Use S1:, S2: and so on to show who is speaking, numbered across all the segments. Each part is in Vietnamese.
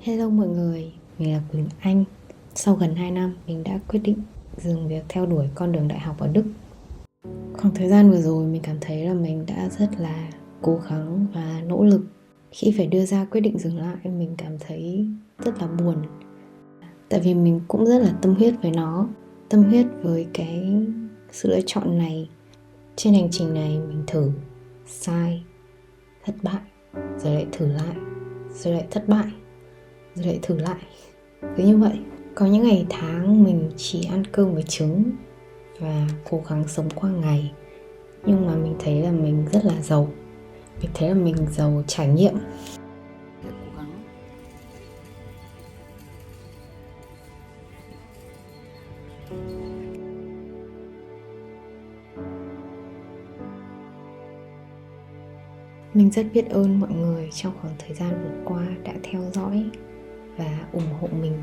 S1: Hello mọi người, mình là Quỳnh Anh. Sau gần 2 năm, mình đã quyết định dừng việc theo đuổi con đường đại học ở Đức. Khoảng thời gian vừa rồi mình cảm thấy là mình đã rất là cố gắng và nỗ lực. Khi phải đưa ra quyết định dừng lại, mình cảm thấy rất là buồn. Tại vì mình cũng rất là tâm huyết với nó, tâm huyết với cái sự lựa chọn này. Trên hành trình này mình thử, sai, thất bại, rồi lại thử lại, rồi lại thất bại, rồi lại thử lại. Cứ như vậy, có những ngày tháng mình chỉ ăn cơm với trứng và cố gắng sống qua ngày. Nhưng mà mình thấy là mình rất là giàu. Mình thấy là mình giàu trải nghiệm. Mình rất biết ơn mọi người trong khoảng thời gian vừa qua đã theo dõi và ủng hộ mình.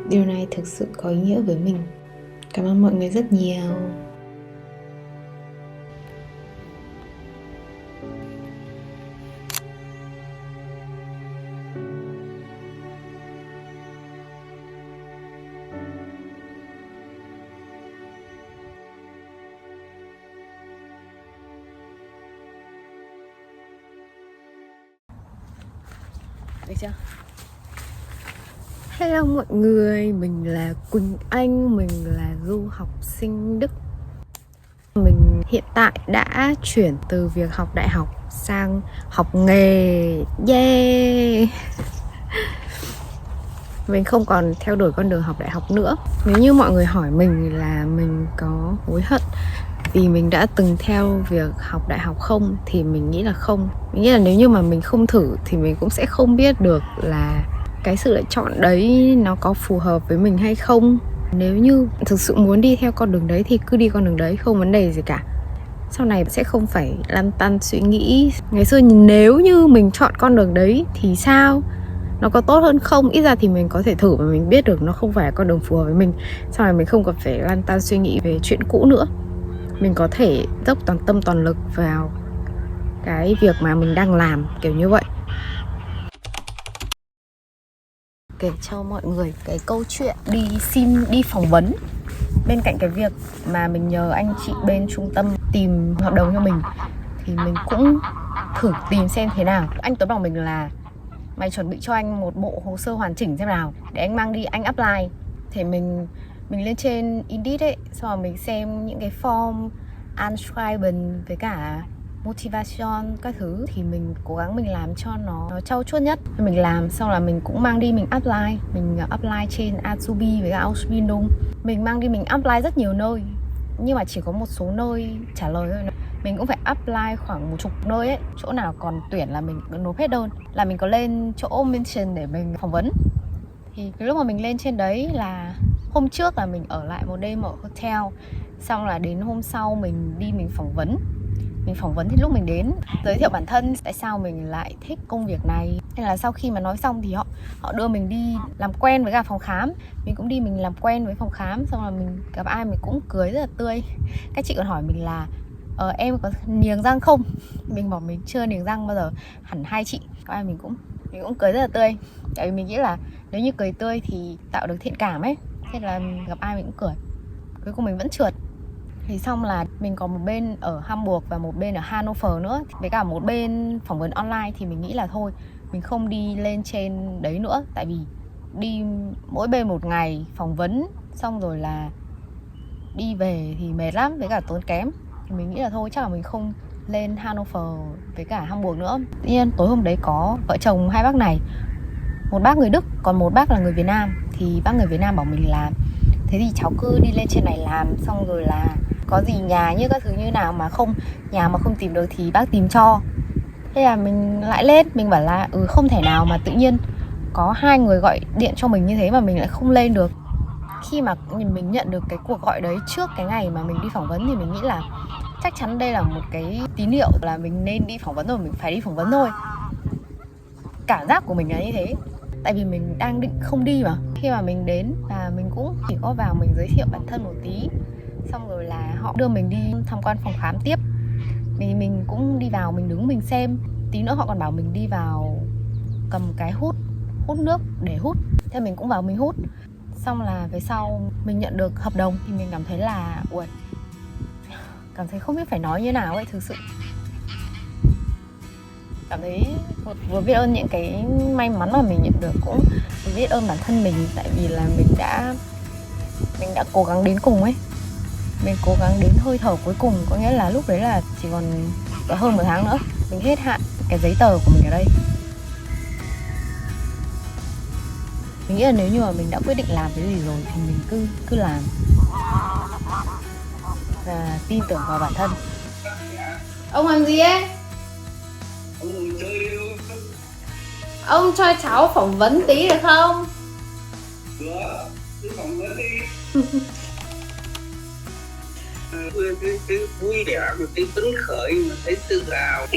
S1: Điều này thực sự có ý nghĩa với mình. Cảm ơn mọi người rất nhiều. Được chưa? Hello mọi người, mình là Quỳnh Anh, mình là du học sinh Đức. Mình hiện tại đã chuyển từ việc học đại học sang học nghề. Yeah! Mình không còn theo đuổi con đường học đại học nữa. Nếu như mọi người hỏi mình là mình có hối hận vì mình đã từng theo việc học đại học không, thì mình nghĩ là không. Mình nghĩ là nếu như mà mình không thử thì mình cũng sẽ không biết được là cái sự lựa chọn đấy nó có phù hợp với mình hay không. Nếu như thực sự muốn đi theo con đường đấy thì cứ đi con đường đấy, không vấn đề gì cả. Sau này sẽ không phải lăn tăn suy nghĩ ngày xưa nếu như mình chọn con đường đấy thì sao, nó có tốt hơn không. Ít ra thì mình có thể thử và mình biết được nó không phải là con đường phù hợp với mình. Sau này mình không còn phải lăn tăn suy nghĩ về chuyện cũ nữa. Mình có thể dốc toàn tâm toàn lực vào cái việc mà mình đang làm, kiểu như vậy. Kể cho mọi người cái câu chuyện đi phỏng vấn. Bên cạnh cái việc mà mình nhờ anh chị bên trung tâm tìm hợp đồng cho mình, thì mình cũng thử tìm xem thế nào. Anh Tuấn bảo mình là mày chuẩn bị cho anh một bộ hồ sơ hoàn chỉnh xem nào, để anh mang đi anh apply. Thì mình lên trên Indeed ấy, xong rồi mình xem những cái form Anschreiben với cả motivation các thứ, thì mình cố gắng mình làm cho nó trau chuốt nhất. Mình làm xong là mình cũng mang đi mình apply. Mình apply trên Azubi với cả Ausbildung. Mình mang đi mình apply rất nhiều nơi, nhưng mà chỉ có một số nơi trả lời thôi. Mình cũng phải apply khoảng 10 nơi ấy. Chỗ nào còn tuyển là mình nộp hết đơn. Là mình có lên chỗ mention để mình phỏng vấn. Thì cái lúc mà mình lên trên đấy là hôm trước là mình ở lại một đêm ở hotel. Xong là đến hôm sau mình đi mình phỏng vấn. Mình phỏng vấn thì lúc mình đến giới thiệu bản thân, tại sao mình lại thích công việc này. Nên là sau khi mà nói xong thì họ đưa mình đi làm quen với cả phòng khám. Mình cũng đi mình làm quen với phòng khám. Xong là mình gặp ai mình cũng cười rất là tươi. Các chị còn hỏi mình là em có niềng răng không? Mình bảo mình chưa niềng răng bao giờ. Hẳn hai chị gặp ai mình cũng cười rất là tươi. Tại vì mình nghĩ là nếu như cười tươi thì tạo được thiện cảm ấy. Thế là gặp ai mình cũng cười. Cuối cùng mình vẫn trượt. Thì xong là mình có một bên ở Hamburg và một bên ở Hannover nữa. Với cả một bên phỏng vấn online thì mình nghĩ là thôi, mình không đi lên trên đấy nữa. Tại vì đi mỗi bên một ngày phỏng vấn, xong rồi là đi về thì mệt lắm, với cả tốn kém. Thì mình nghĩ là thôi, chắc là mình không lên Hannover với cả Hamburg nữa. Tuy nhiên tối hôm đấy có vợ chồng hai bác này. Một bác người Đức, còn một bác là người Việt Nam. Thì bác người Việt Nam bảo mình là thế thì cháu cứ đi lên trên này làm, xong rồi là có gì nhà như các thứ như nào mà nhà mà không tìm được thì bác tìm cho. Thế là mình lại lên, mình bảo là không thể nào mà tự nhiên có hai người gọi điện cho mình như thế mà mình lại không lên được. Khi mà mình nhận được cái cuộc gọi đấy trước cái ngày mà mình đi phỏng vấn thì mình nghĩ là chắc chắn đây là một cái tín hiệu là mình nên đi phỏng vấn rồi, mình phải đi phỏng vấn thôi. Cảm giác của mình là như thế. Tại vì mình đang định không đi mà. Khi mà mình đến và mình cũng chỉ có vào mình giới thiệu bản thân một tí, xong rồi là họ đưa mình đi tham quan phòng khám tiếp. Mình cũng đi vào, mình đứng mình xem. Tí nữa họ còn bảo mình đi vào cầm cái hút hút nước để hút. Thế mình cũng vào mình hút. Xong là về sau mình nhận được hợp đồng thì mình cảm thấy là ui, cảm thấy không biết phải nói như nào ấy, thực sự cảm thấy vừa biết ơn những cái may mắn mà mình nhận được, cũng biết ơn bản thân mình, tại vì là mình đã cố gắng đến cùng ấy. Mình cố gắng đến hơi thở cuối cùng, có nghĩa là lúc đấy là chỉ còn hơn 1 tháng nữa mình hết hạn cái giấy tờ của mình ở đây. Mình nghĩ là nếu như mà mình đã quyết định làm cái gì rồi thì mình cứ làm và tin tưởng vào bản thân. Ông làm gì ấy? Ông cho cháu phỏng vấn tí được không?
S2: Được, cứ phỏng vấn đi. Cái vui vẻ, một cái phấn khởi, mà thấy tự hào.